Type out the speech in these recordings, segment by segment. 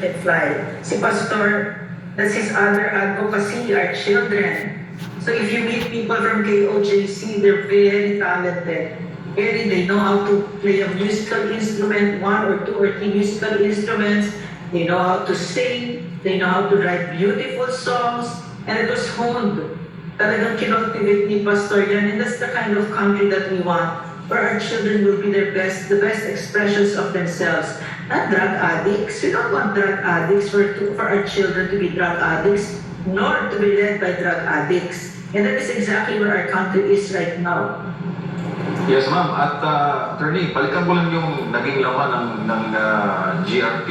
can fly. Si Pastor, that's his other advocacy, are children. So if you meet people from KOJC, they're very talented. They know how to play a musical instrument, one or two or three musical instruments. They know how to sing. They know how to write beautiful songs. And it was honed. Talagang kinultivate ni Pastor yan. And that's the kind of country that we want, where our children will be the best expressions of themselves. Not drug addicts. We don't want drug addicts for our children to be drug addicts, nor to be led by drug addicts. And that is exactly where our country is right now. Yes, ma'am. At attorney, balikan ko lang yung naging laman ng GRP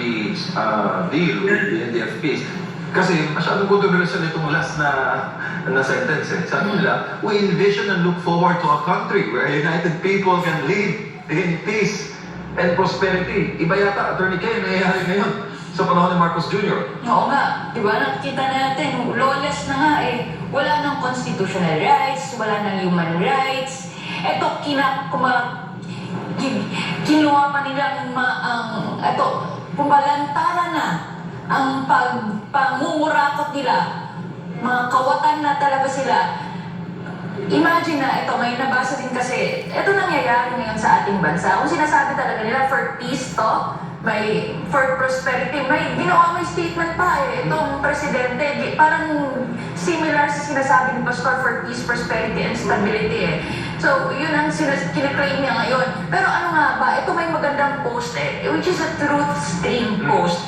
deal with the NDFPs. Kasi masyadong controversial itong last na sentence. Sabi nila, we envision and look forward to a country where united people can live in peace and prosperity. Iba yata, attorney Kay, nangyayari ngayon sa panahon ni Marcos Jr. Oo nga, di ba? Nakikita natin, lawless na nga eh. Wala nang constitutional rights, wala nang human rights. Ito, kinuha pa nilang pumalantara na ang pangungurakot nila. Mga kawatan na talaga sila. Imagine na, ito, may nabasa din kasi, ito nangyayari ngayon sa ating bansa. Kung sinasabi talaga nila, for peace to, may for prosperity, may statement pa eh. Itong presidente, parang similar sa sinasabi ni Pastor for peace, prosperity, and stability eh. So, yun ang kiniklaim niya ngayon. Pero ano nga ba, ito may magandang post eh, which is a truth stream post,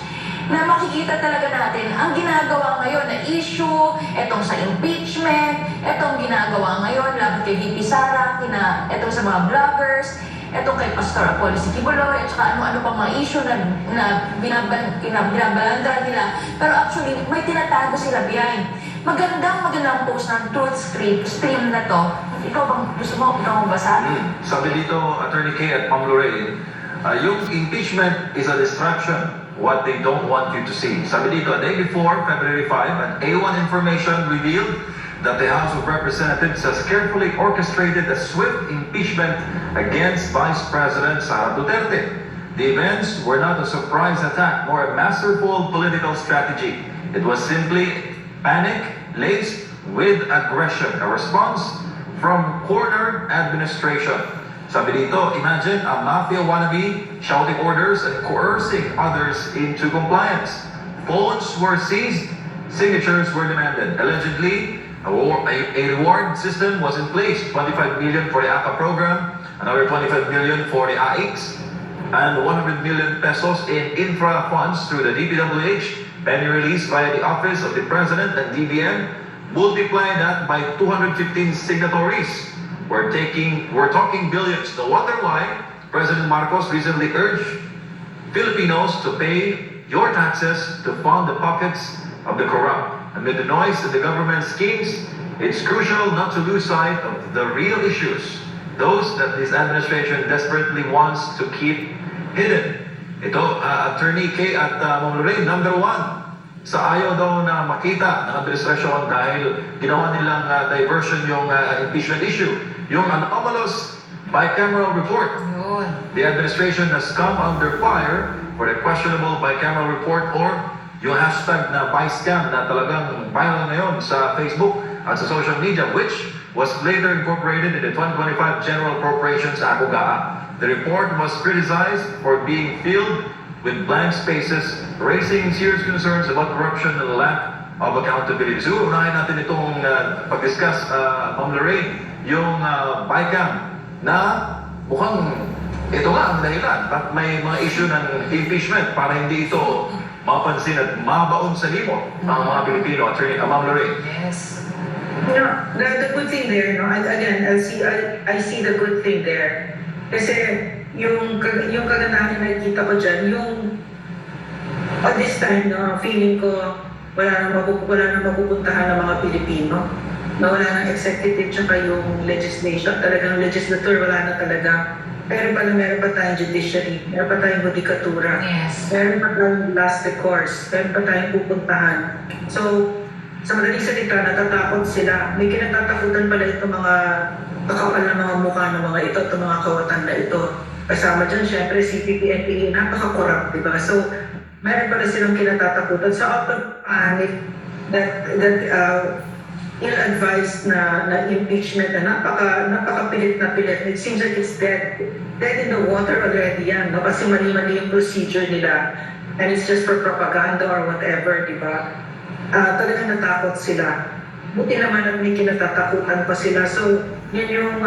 na makikita talaga natin ang ginagawa ngayon na issue, etong sa impeachment, etong ginagawa ngayon laban kay VP Sara, etong sa mga vloggers, etong kay Pastor Apollo Siquiboloy, at saka ano-ano pang mga issue na binabalandra nila. Pero actually, may tinatago sila behind. Magandang post ng truth stream na to. Ikaw bang gusto mo? Ikaw mo basa? Sabi dito, Attorney Kay at Ma'am Lorraine, yung impeachment is a distraction. What they don't want you to see. Sabi dito, a day before, February 5, an A1 information revealed that the House of Representatives has carefully orchestrated a swift impeachment against Vice President Sara Duterte. The events were not a surprise attack, nor a masterful political strategy. It was simply panic laced with aggression, a response from corner administration. Sabi dito, imagine a mafia wannabe shouting orders and coercing others into compliance. Phones were seized, signatures were demanded. Allegedly, a reward system was in place, 25 million for the ACA program, another 25 million for the AIX, and 100 million pesos in infra funds through the DPWH, penny released via the Office of the President and DBM. Multiply that by 215 signatories. We're talking billions. No wonder why President Marcos recently urged Filipinos to pay your taxes to fund the pockets of the corrupt. Amid the noise of the government schemes, it's crucial not to lose sight of the real issues, those that this administration desperately wants to keep hidden. Ito, Attorney Kay at Ma'am Lorraine, number one, sa ayaw daw na makita ng administrasyon dahil ginawa nilang diversion yung impeachment issue, yung anomalous bicameral report. The administration has come under fire for the questionable bicameral report or yung hashtag na Bicam na talagang viral ngayon sa Facebook at sa social media, which was later incorporated in the 2025 General Appropriations Act. The report was criticized for being filled with blank spaces, raising serious concerns about corruption and lack of accountability. So, unahin natin itong pag-discuss, Ma'am Lorraine, yung BICAM na mukhang ito nga ang dahilan. At may mga issue ng impeachment para hindi ito mapansin at mabaon sa limot ng mga Pilipino. Attorney, Ma'am Lorraine. Yes. You know, the good thing there, no, again, I see the good thing there. Kasi yung kagandahan na nakikita ko dyan, yung at this time, no, feeling ko wala na mapupuntahan ng mga Pilipino, na wala ng executive tsaka yung legislation, talagang legislature wala na talaga. Pero pala meron pa tayong judiciary, meron pa tayong judikatura, Yes. meron pa tayong last recourse, meron pa tayong pupuntahan. So, sa madaling salita, natatakot sila. May kinatatakutan pala itong mga kakapal na mga mukha ng mga ito, itong mga kawatan na ito. Kasama dyan, syempre, CPP, NPA, napaka-corrupt, di ba? So, meron pa rin silang kinatatakutan. So out of panic, that ill-advised na impeachment na napakapilit na pilit. It seems like it's dead in the water already yan, no? Kasi mali-mali yung procedure nila and it's just for propaganda or whatever, di ba? Talagang natakot sila. Buti naman at may kinatatakutan pa sila. So, yun yung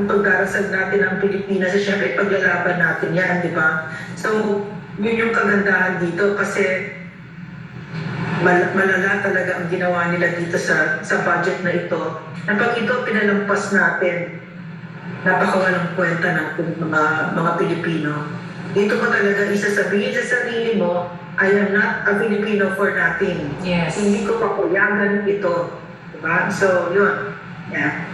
pagdarasal natin ng Pilipinas. Siyempre, paglalaban natin yan, di ba? So, yun yung kagandahan dito kasi malala talaga ang ginawa nila dito sa budget na ito. Na pag ito pinalampas natin, napakawalang kwenta natin mga Pilipino. Dito mo talaga isasabihin sa sarili mo, I am not a Filipino for nothing. Yes. Hindi ko papayagan ito. Diba? So, yun. Yeah.